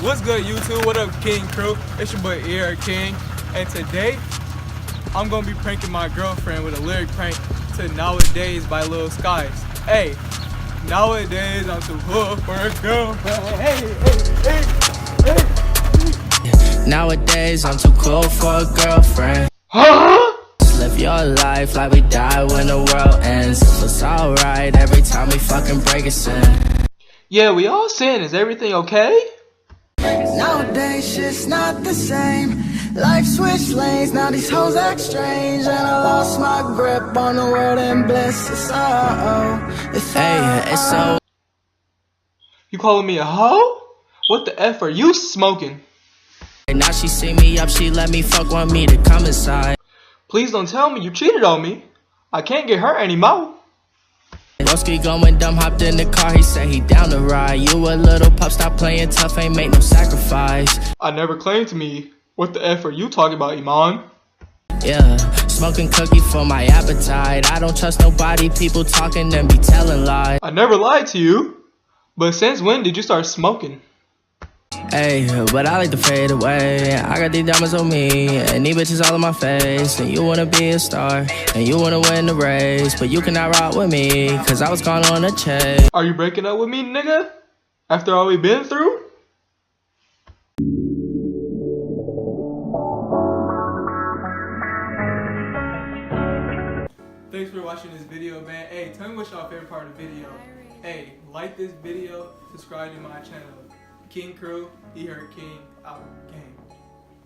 What's good, YouTube? What up, King Crew? It's your boy ER King, and today I'm gonna be pranking my girlfriend with a lyric prank to "Nowadays" by Lil Skies. Hey, nowadays I'm too hood for a girlfriend. Hey. Nowadays I'm too cool for a girlfriend. Huh? Live your life like we die when the world ends. It's alright every time we fucking break a sin. Yeah, we all sin. Is everything okay? Nowadays shit's not the same. Life switched lanes, now these hoes act strange. And I lost my grip on the world and bliss. It's It's so. You calling me a hoe? What the F are you smoking? Now she see me up, she let me fuck, want me to come inside. Please don't tell me you cheated on me. I can't get hurt anymore. Broski going dumb, hopped in the car, he said he down to ride. You a little pup, stop playing tough, ain't make no sacrifice. I never claimed to me. What the F are you talking about, Iman? Yeah, smoking cookie for my appetite. I don't trust nobody, people talking and be telling lies. I never lied to you. But since when did you start smoking? Hey, but I like to fade away. I got these diamonds on me, and these bitches all in my face. And you wanna be a star, and you wanna win the race, but you cannot rock with me, cause I was gone on a chase. Are you breaking up with me, nigga? After all we've been through? Thanks for watching this video, man. Hey, tell me what's your favorite part of the video. Hey, like this video, subscribe to my channel. King Crew, he heard King, out, gang.